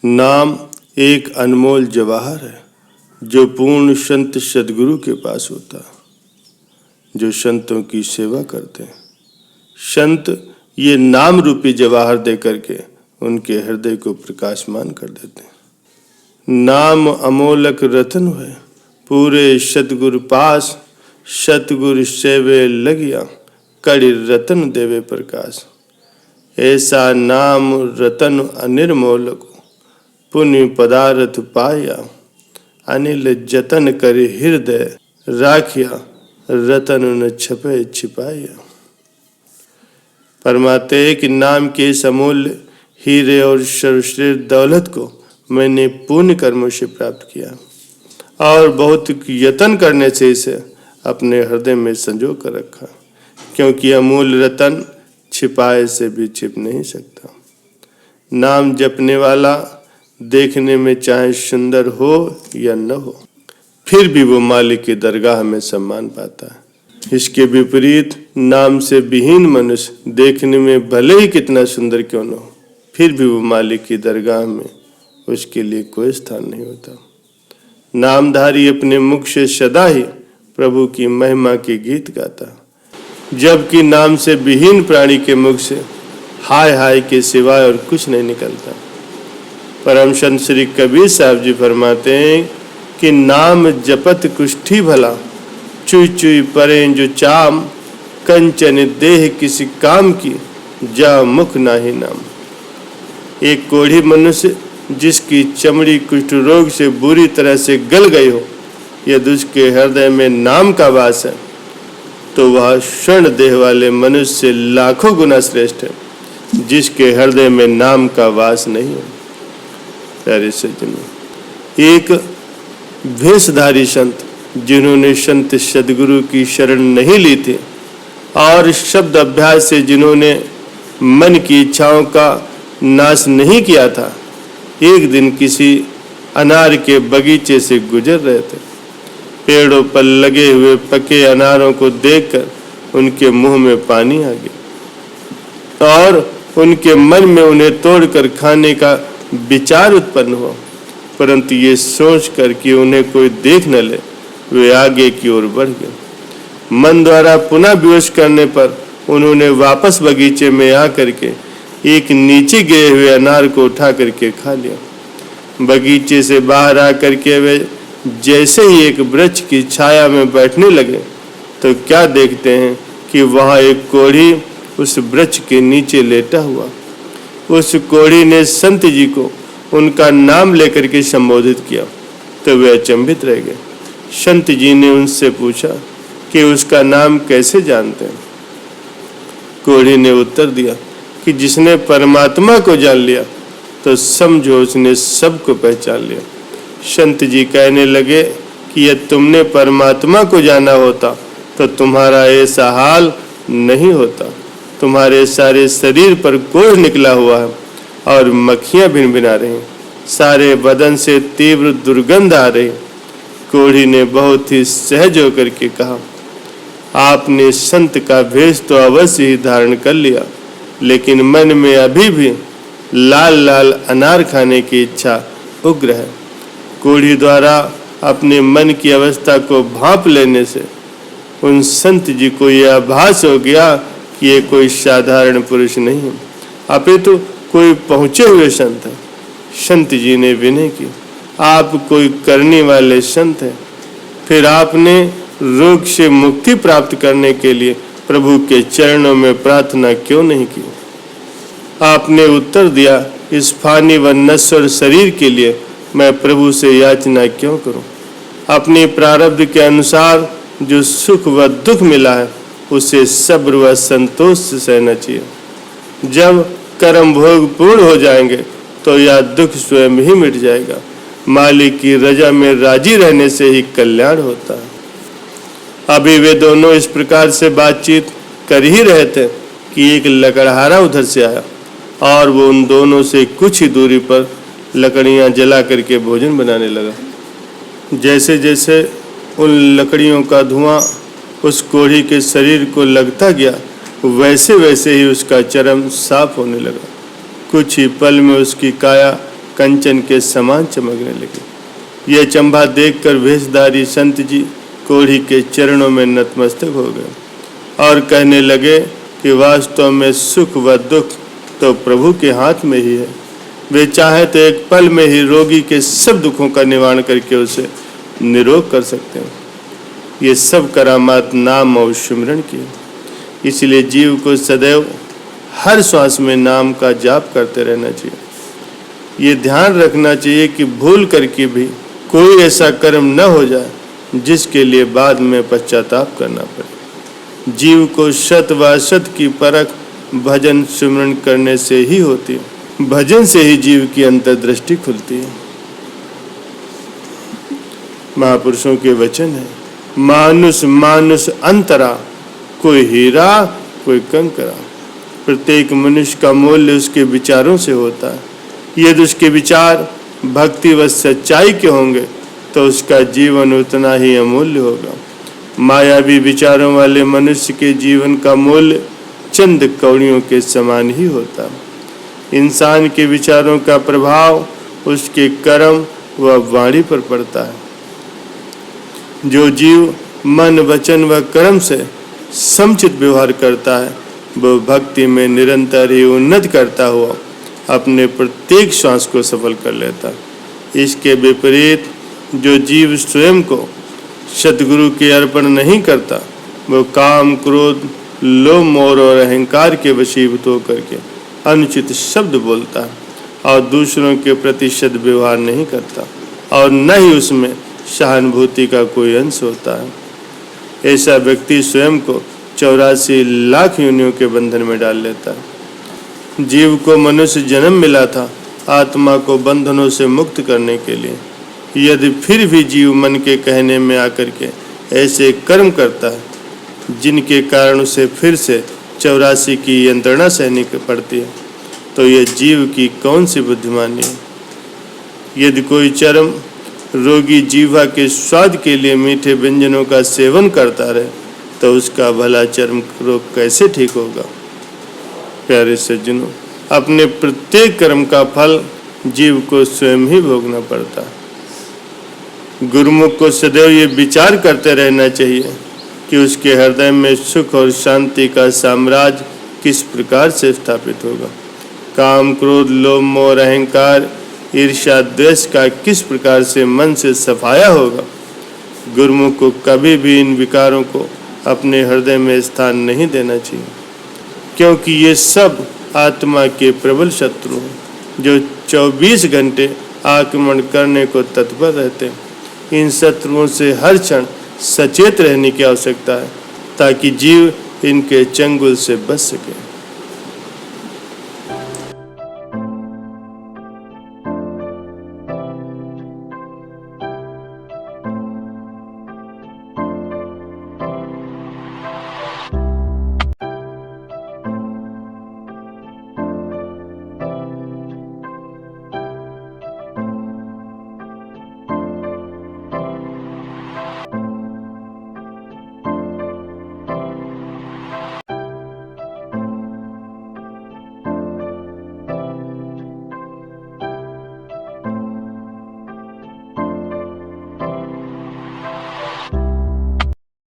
नाम एक अनमोल जवाहर है जो पूर्ण संत सदगुरु के पास होता, जो संतों की सेवा करते हैं। संत ये नाम रूपी जवाहर दे करके उनके हृदय को प्रकाशमान कर देते हैं। नाम अमोलक रतन है पूरे सतगुरु पास, सतगुरु सेवे लगिया कड़ी रतन देवे प्रकाश। ऐसा नाम रतन अनिर्मोलक पुण्य पदार्थ पाया, अनिल जतन कर हृदय राखिया रतन न छपे छिपाया। फरमाते कि नाम के इस अमूल्य हीरे और सर्वश्रेष्ठ दौलत को मैंने पुण्य कर्मों से प्राप्त किया और बहुत यत्न करने से इसे अपने हृदय में संजो कर रखा, क्योंकि अमूल्य रतन छिपाए से भी छिप नहीं सकता। नाम जपने वाला देखने में चाहे सुंदर हो या न हो, फिर भी वो मालिक की दरगाह में सम्मान पाता है। इसके विपरीत नाम से विहीन मनुष्य देखने में भले ही कितना सुंदर क्यों न हो, फिर भी वो मालिक की दरगाह में उसके लिए कोई स्थान नहीं होता। नामधारी अपने मुख से सदा ही प्रभु की महिमा के गीत गाता, जबकि नाम से विहीन प्राणी के मुख से हाय हाय के सिवाय और कुछ नहीं निकलता। परम संत श्री कबीर साहब जी फरमाते हैं कि नाम जपत कुष्ठी भला, चुई चुई परे जो चाम, कंचन देह किसी काम की जा मुख नाही नाम। एक कोढ़ी मनुष्य जिसकी चमड़ी कुष्ठ रोग से बुरी तरह से गल गई हो, यदि उसके हृदय में नाम का वास है तो वह स्वर्ण देह वाले मनुष्य से लाखों गुना श्रेष्ठ है, जिसके हृदय में नाम का वास नहीं है। प्यारे सज्जनों, एक भेषधारी संत जिन्होंने संत सदगुरु की शरण नहीं ली थी और शब्द अभ्यास से जिन्होंने मन की इच्छाओं का नाश नहीं किया था, एक दिन किसी अनार के बगीचे से गुजर रहे थे। पेड़ों पर लगे हुए पके अनारों को देखकर उनके मुंह में पानी आ गया और उनके मन में उन्हें तोड़कर खाने का विचार उत्पन्न हुआ, परंतु ये सोचकर कि उन्हें कोई देख न ले, वे आगे की ओर बढ़ गए। मन द्वारा पुनः विवश करने पर उन्होंने वापस बगीचे में आकर के एक नीचे गिरे हुए अनार को उठा करके खा लिया। बगीचे से बाहर आकर के वे जैसे ही एक वृक्ष की छाया में बैठने लगे तो क्या देखते हैं कि वहां एक कोढ़ी उस वृक्ष के नीचे लेटा हुआ। उस कोढ़ी ने संत जी को उनका नाम लेकर के संबोधित किया तो वे अचंभित रह गए। संत जी ने उनसे पूछा कि उसका नाम कैसे जानते हैं। कोढ़ी ने उत्तर दिया कि जिसने परमात्मा को जान लिया तो समझो उसने सबको पहचान लिया। संत जी कहने लगे कि यदि तुमने परमात्मा को जाना होता तो तुम्हारा ऐसा हाल नहीं होता। तुम्हारे सारे शरीर पर कोढ़ निकला हुआ है और मक्खियां भिनभिना रही, सारे बदन से तीव्र दुर्गंध आ रही। कोढ़ी ने बहुत ही सहज होकर के कहा, आपने संत का भेष तो अवश्य ही धारण कर लिया, लेकिन मन में अभी भी लाल लाल अनार खाने की इच्छा उग्र है। कोढ़ी द्वारा अपने मन की अवस्था को भांप लेने से उन संत जी को यह आभास हो गया कि ये कोई साधारण पुरुष नहीं है, अपितु कोई पहुंचे हुए संत है। संत जी ने विनय की, आप कोई करने वाले संत हैं, फिर आपने रोग से मुक्ति प्राप्त करने के लिए प्रभु के चरणों में प्रार्थना क्यों नहीं की। आपने उत्तर दिया, इस फानी व नश्वर शरीर के लिए मैं प्रभु से याचना क्यों करूं। अपने प्रारब्ध के अनुसार जो सुख व दुख मिला है उसे सब्र व संतोष से सहना चाहिए। जब कर्म भोग पूर्ण हो जाएंगे तो यह दुख स्वयं ही मिट जाएगा। मालिक की रजा में राजी रहने से ही कल्याण होता है। अभी वे दोनों इस प्रकार से बातचीत कर ही रहे थे कि एक लकड़हारा उधर से आया और वो उन दोनों से कुछ ही दूरी पर लकड़ियां जला करके भोजन बनाने लगा। जैसे जैसे उन लकड़ियों का धुआं उस कोढ़ी के शरीर को लगता गया, वैसे वैसे ही उसका चर्म साफ होने लगा। कुछ ही पल में उसकी काया कंचन के समान चमकने लगी। यह चंबा देखकर वेशधारी संत जी कोढ़ी के चरणों में नतमस्तक हो गए और कहने लगे कि वास्तव में सुख व दुख तो प्रभु के हाथ में ही है। वे चाहे तो एक पल में ही रोगी के सब दुखों का निवारण करके उसे निरोग कर सकते हैं। ये सब करामात नाम और सिमरन की। इसलिए जीव को सदैव हर श्वास में नाम का जाप करते रहना चाहिए। ये ध्यान रखना चाहिए कि भूल करके भी कोई ऐसा कर्म न हो जाए जिसके लिए बाद में पश्चाताप करना पड़े। जीव को शत व शत की परख भजन सिमरन करने से ही होती है। भजन से ही जीव की अंतर्दृष्टि खुलती है। महापुरुषों के वचन है, मानुष मानुष अंतरा, कोई हीरा कोई कंकरा। प्रत्येक मनुष्य का मूल्य उसके विचारों से होता है। यदि उसके विचार भक्ति व सच्चाई के होंगे तो उसका जीवन उतना ही अमूल्य होगा। मायावी विचारों वाले मनुष्य के जीवन का मूल्य चंद कौड़ियों के समान ही होता है। इंसान के विचारों का प्रभाव उसके कर्म व वाणी पर पड़ता है। जो जीव मन वचन व कर्म से समुचित व्यवहार करता है वो भक्ति में निरंतर ही उन्नति करता हुआ अपने प्रत्येक श्वास को सफल कर लेता है। इसके विपरीत जो जीव स्वयं को सद्गुरु के अर्पण नहीं करता वो काम क्रोध लोभ मोह और अहंकार के वशीभूत होकर के अनुचित शब्द बोलता है और दूसरों के प्रति सद्व्यवहार नहीं करता और न ही उसमें सहानुभूति का कोई अंश होता है। ऐसा व्यक्ति स्वयं को 84 लाख योनियों के बंधन में डाल लेता है। जीव को मनुष्य जन्म मिला था आत्मा को बंधनों से मुक्त करने के लिए। यदि फिर भी जीव मन के कहने में आकर के ऐसे कर्म करता है जिनके कारण उसे फिर से 84 की यंत्रणा सहनी पड़ती है तो यह जीव की कौन सी बुद्धिमानी है। यदि कोई चरम रोगी जीवा के स्वाद के लिए मीठे व्यंजनों का सेवन करता रहे तो उसका भला चर्म रोग कैसे ठीक होगा। प्यारे सज्जनों, अपने प्रत्येक कर्म का फल जीव को स्वयं ही भोगना पड़ता है। गुरुमुख को सदैव ये विचार करते रहना चाहिए कि उसके हृदय में सुख और शांति का साम्राज्य किस प्रकार से स्थापित होगा। काम क्रोध लोभ मोह अहंकार ईर्ष्या द्वेष का किस प्रकार से मन से सफाया होगा। गुरुमुख को कभी भी इन विकारों को अपने हृदय में स्थान नहीं देना चाहिए, क्योंकि ये सब आत्मा के प्रबल शत्रु हैं जो 24 घंटे आक्रमण करने को तत्पर रहते हैं। इन शत्रुओं से हर क्षण सचेत रहने की आवश्यकता है ताकि जीव इनके चंगुल से बच सके।